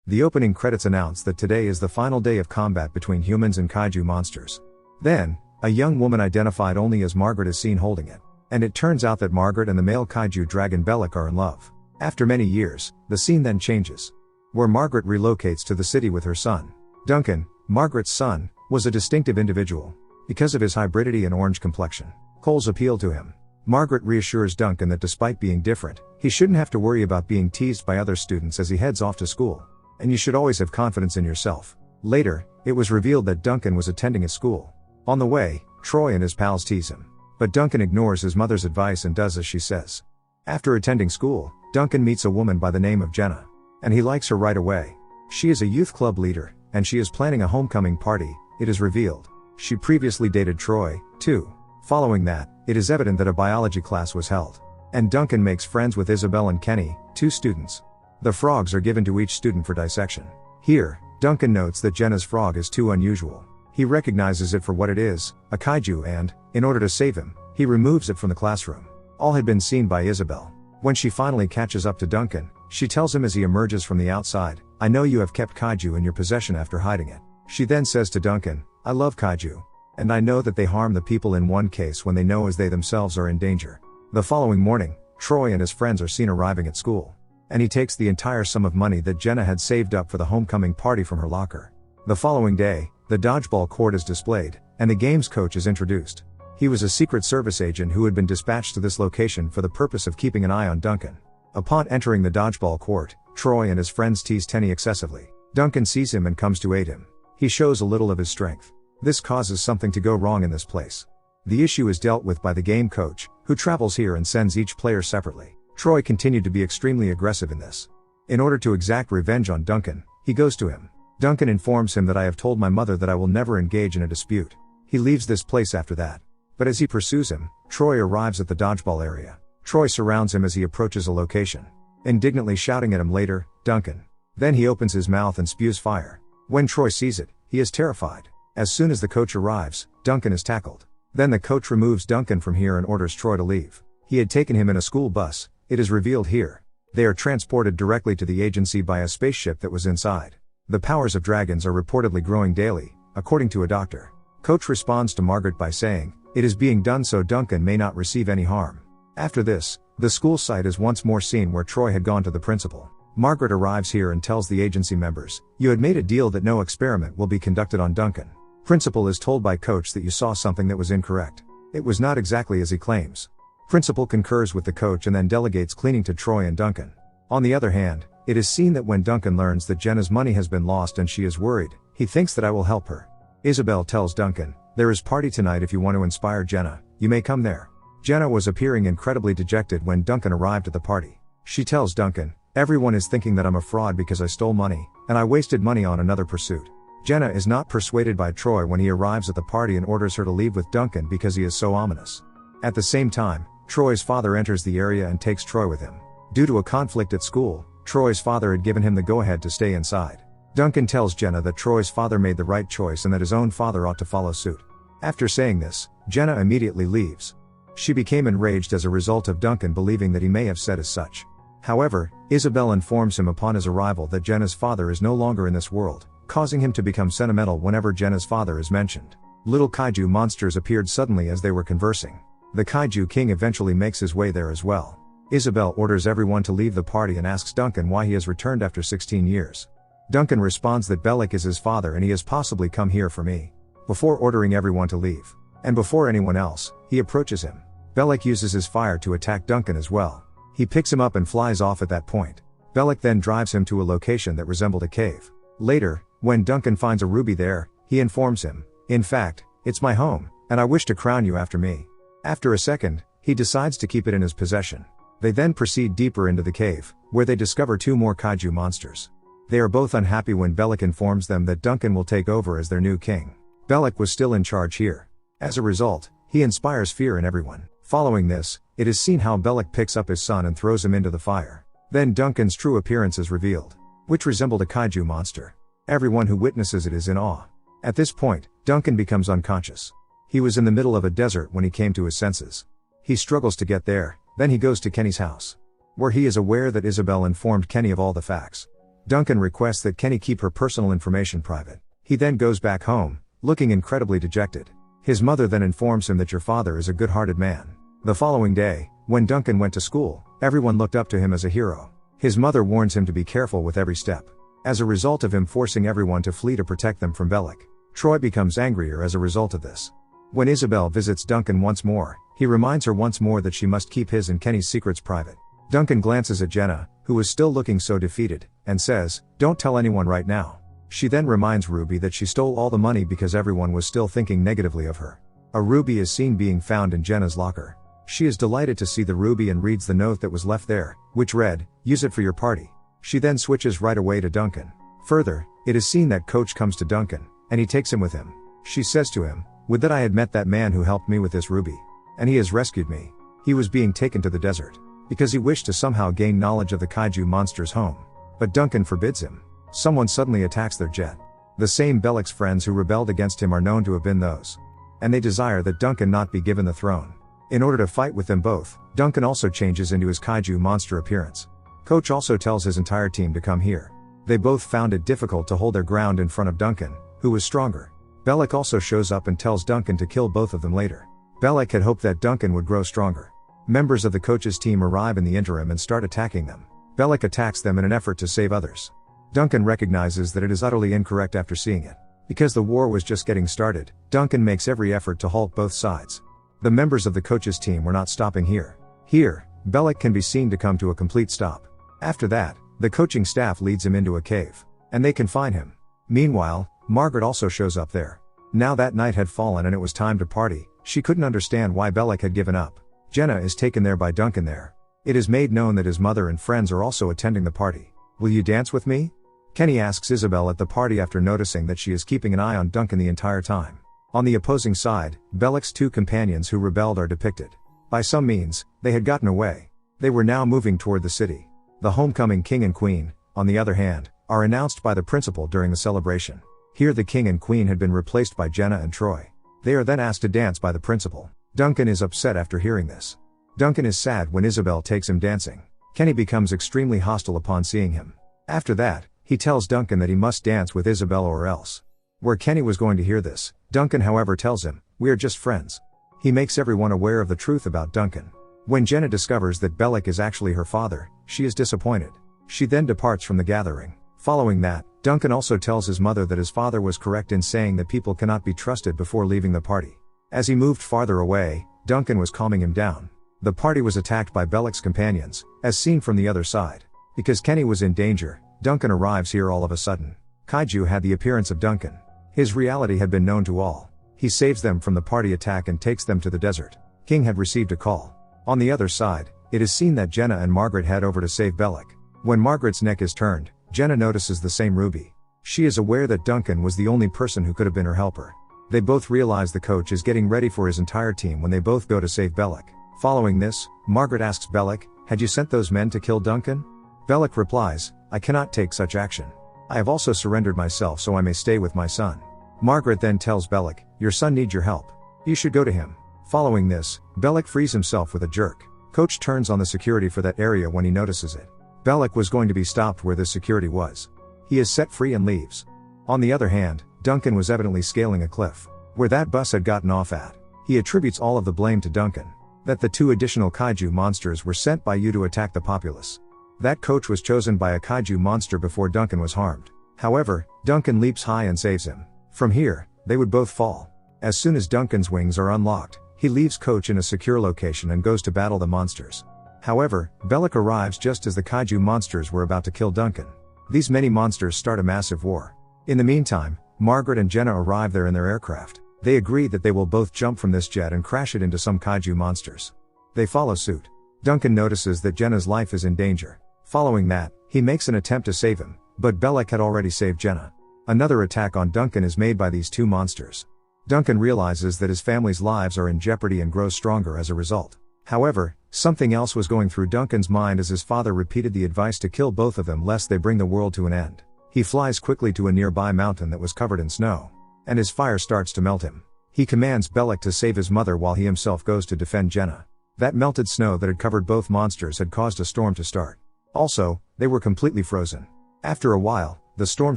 The opening credits announce that today is the final day of combat between humans and kaiju monsters. Then, a young woman identified only as Margaret is seen holding it. And it turns out that Margaret and the male kaiju dragon Bellic are in love. After many years, the scene then changes, where Margaret relocates to the city with her son. Duncan, Margaret's son, was a distinctive individual. Because of his hybridity and orange complexion, Cole's appealed to him. Margaret reassures Duncan that despite being different, he shouldn't have to worry about being teased by other students as he heads off to school. And you should always have confidence in yourself. Later, it was revealed that Duncan was attending a school. On the way, Troy and his pals tease him. But Duncan ignores his mother's advice and does as she says. After attending school, Duncan meets a woman by the name of Jenna. And he likes her right away. She is a youth club leader, and she is planning a homecoming party, it is revealed. She previously dated Troy, too. Following that, it is evident that a biology class was held. And Duncan makes friends with Isabel and Kenny, 2 students. The frogs are given to each student for dissection. Here, Duncan notes that Jenna's frog is too unusual. He recognizes it for what it is, a kaiju, and, in order to save him, he removes it from the classroom. All had been seen by Isabel. When she finally catches up to Duncan, she tells him as he emerges from the outside, "I know you have kept kaiju in your possession after hiding it." She then says to Duncan, "I love kaiju. And I know that they harm the people in one case when they know as they themselves are in danger." The following morning, Troy and his friends are seen arriving at school. And he takes the entire sum of money that Jenna had saved up for the homecoming party from her locker. The following day, the dodgeball court is displayed, and the game's coach is introduced. He was a Secret Service agent who had been dispatched to this location for the purpose of keeping an eye on Duncan. Upon entering the dodgeball court, Troy and his friends tease Tenny excessively. Duncan sees him and comes to aid him. He shows a little of his strength. This causes something to go wrong in this place. The issue is dealt with by the game coach, who travels here and sends each player separately. Troy continued to be extremely aggressive in this. In order to exact revenge on Duncan, he goes to him. Duncan informs him that "I have told my mother that I will never engage in a dispute." He leaves this place after that. But as he pursues him, Troy arrives at the dodgeball area. Troy surrounds him as he approaches a location, indignantly shouting at him later, "Duncan." Then he opens his mouth and spews fire. When Troy sees it, he is terrified. As soon as the coach arrives, Duncan is tackled. Then the coach removes Duncan from here and orders Troy to leave. He had taken him in a school bus, it is revealed here. They are transported directly to the agency by a spaceship that was inside. The powers of dragons are reportedly growing daily, according to a doctor. Coach responds to Margaret by saying, "It is being done so Duncan may not receive any harm." After this, the school site is once more seen where Troy had gone to the principal. Margaret arrives here and tells the agency members, "You had made a deal that no experiment will be conducted on Duncan." Principal is told by coach that you saw something that was incorrect. It was not exactly as he claims. Principal concurs with the coach and then delegates cleaning to Troy and Duncan. On the other hand, it is seen that when Duncan learns that Jenna's money has been lost and she is worried, he thinks that "I will help her." Isabel tells Duncan, "There is party tonight if you want to inspire Jenna, you may come there." Jenna was appearing incredibly dejected when Duncan arrived at the party. She tells Duncan, "Everyone is thinking that I'm a fraud because I stole money, and I wasted money on another pursuit." Jenna is not persuaded by Troy when he arrives at the party and orders her to leave with Duncan because he is so ominous. At the same time, Troy's father enters the area and takes Troy with him. Due to a conflict at school, Troy's father had given him the go-ahead to stay inside. Duncan tells Jenna that Troy's father made the right choice and that his own father ought to follow suit. After saying this, Jenna immediately leaves. She became enraged as a result of Duncan believing that he may have said as such. However, Isabel informs him upon his arrival that Jenna's father is no longer in this world, causing him to become sentimental whenever Jenna's father is mentioned. Little kaiju monsters appeared suddenly as they were conversing. The Kaiju King eventually makes his way there as well. Isabel orders everyone to leave the party and asks Duncan why he has returned after 16 years. Duncan responds that Bellic is his father and he has possibly come here for me. Before ordering everyone to leave, and before anyone else, he approaches him. Bellic uses his fire to attack Duncan as well. He picks him up and flies off at that point. Bellic then drives him to a location that resembled a cave. Later, when Duncan finds a ruby there, he informs him, "In fact, it's my home, and I wish to crown you after me." After a second, he decides to keep it in his possession. They then proceed deeper into the cave, where they discover 2 more kaiju monsters. They are both unhappy when Bellic informs them that Duncan will take over as their new king. Bellic was still in charge here. As a result, he inspires fear in everyone. Following this, it is seen how Bellic picks up his son and throws him into the fire. Then Duncan's true appearance is revealed, which resembled a kaiju monster. Everyone who witnesses it is in awe. At this point, Duncan becomes unconscious. He was in the middle of a desert when he came to his senses. He struggles to get there, then he goes to Kenny's house, where he is aware that Isabel informed Kenny of all the facts. Duncan requests that Kenny keep her personal information private. He then goes back home, looking incredibly dejected. His mother then informs him that your father is a good-hearted man. The following day, when Duncan went to school, everyone looked up to him as a hero. His mother warns him to be careful with every step. As a result of him forcing everyone to flee to protect them from Bellick, Troy becomes angrier as a result of this. When Isabel visits Duncan once more, he reminds her once more that she must keep his and Kenny's secrets private. Duncan glances at Jenna, who is still looking so defeated, and says, "Don't tell anyone right now." She then reminds Ruby that she stole all the money because everyone was still thinking negatively of her. A ruby is seen being found in Jenna's locker. She is delighted to see the ruby and reads the note that was left there, which read, "Use it for your party." She then switches right away to Duncan. Further, it is seen that Coach comes to Duncan, and he takes him with him. She says to him, "Would that I had met that man who helped me with this ruby. And he has rescued me." He was being taken to the desert because he wished to somehow gain knowledge of the Kaiju monster's home. But Duncan forbids him. Someone suddenly attacks their jet. The same Bellick's friends who rebelled against him are known to have been those. And they desire that Duncan not be given the throne. In order to fight with them both, Duncan also changes into his Kaiju monster appearance. Coach also tells his entire team to come here. They both found it difficult to hold their ground in front of Duncan, who was stronger. Bellick also shows up and tells Duncan to kill both of them later. Bellick had hoped that Duncan would grow stronger. Members of the coach's team arrive in the interim and start attacking them. Bellick attacks them in an effort to save others. Duncan recognizes that it is utterly incorrect after seeing it. Because the war was just getting started, Duncan makes every effort to halt both sides. The members of the coach's team were not stopping here. Here, Bellick can be seen to come to a complete stop. After that, the coaching staff leads him into a cave, and they confine him. Meanwhile, Margaret also shows up there. Now that night had fallen and it was time to party, she couldn't understand why Bellick had given up. Jenna is taken there by Duncan there. It is made known that his mother and friends are also attending the party. "Will you dance with me?" Kenny asks Isabel at the party after noticing that she is keeping an eye on Duncan the entire time. On the opposing side, Bellick's two companions who rebelled are depicted. By some means, they had gotten away. They were now moving toward the city. The homecoming king and queen, on the other hand, are announced by the principal during the celebration. Here the king and queen had been replaced by Jenna and Troy. They are then asked to dance by the principal. Duncan is upset after hearing this. Duncan is sad when Isabel takes him dancing. Kenny becomes extremely hostile upon seeing him. After that, he tells Duncan that he must dance with Isabel or else. Where Kenny was going to hear this, Duncan however tells him, "We are just friends." He makes everyone aware of the truth about Duncan. When Jenna discovers that Bellick is actually her father, she is disappointed. She then departs from the gathering. Following that, Duncan also tells his mother that his father was correct in saying that people cannot be trusted before leaving the party. As he moved farther away, Duncan was calming him down. The party was attacked by Bellick's companions, as seen from the other side. Because Kenny was in danger, Duncan arrives here all of a sudden. Kaiju had the appearance of Duncan. His reality had been known to all. He saves them from the party attack and takes them to the desert. King had received a call. On the other side, it is seen that Jenna and Margaret head over to save Bellick. When Margaret's neck is turned, Jenna notices the same ruby. She is aware that Duncan was the only person who could have been her helper. They both realize the coach is getting ready for his entire team when they both go to save Bellick. Following this, Margaret asks Bellick, "Had you sent those men to kill Duncan?" Bellick replies, "I cannot take such action. I have also surrendered myself so I may stay with my son." Margaret then tells Bellick, "Your son needs your help. You should go to him." Following this, Bellick frees himself with a jerk. Coach turns on the security for that area when he notices it. Bellick was going to be stopped where this security was. He is set free and leaves. On the other hand, Duncan was evidently scaling a cliff, where that bus had gotten off at. He attributes all of the blame to Duncan. That the two additional Kaiju monsters were sent by you to attack the populace. That coach was chosen by a Kaiju monster before Duncan was harmed. However, Duncan leaps high and saves him. From here, they would both fall. As soon as Duncan's wings are unlocked, he leaves Coach in a secure location and goes to battle the monsters. However, Bellick arrives just as the Kaiju monsters were about to kill Duncan. These many monsters start a massive war. In the meantime, Margaret and Jenna arrive there in their aircraft. They agree that they will both jump from this jet and crash it into some Kaiju monsters. They follow suit. Duncan notices that Jenna's life is in danger. Following that, he makes an attempt to save him, but Bellick had already saved Jenna. Another attack on Duncan is made by these two monsters. Duncan realizes that his family's lives are in jeopardy and grows stronger as a result. However, something else was going through Duncan's mind as his father repeated the advice to kill both of them lest they bring the world to an end. He flies quickly to a nearby mountain that was covered in snow. And his fire starts to melt him. He commands Bellick to save his mother while he himself goes to defend Jenna. That melted snow that had covered both monsters had caused a storm to start. Also, they were completely frozen. After a while, the storm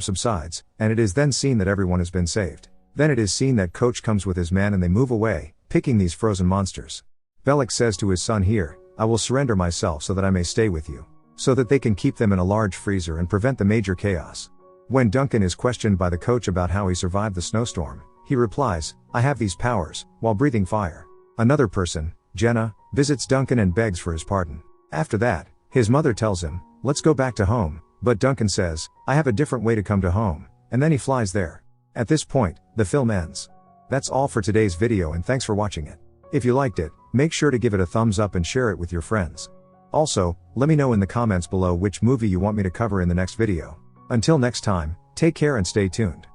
subsides, and it is then seen that everyone has been saved. Then it is seen that Coach comes with his man and they move away, picking these frozen monsters. Bellick says to his son here, "I will surrender myself so that I may stay with you. So that they can keep them in a large freezer and prevent the major chaos." When Duncan is questioned by the coach about how he survived the snowstorm, he replies, "I have these powers," while breathing fire. Another person, Jenna, visits Duncan and begs for his pardon. After that, his mother tells him, "Let's go back to home," but Duncan says, "I have a different way to come to home," and then he flies there. At this point, the film ends. That's all for today's video and thanks for watching it. If you liked it, make sure to give it a thumbs up and share it with your friends. Also, let me know in the comments below which movie you want me to cover in the next video. Until next time, take care and stay tuned.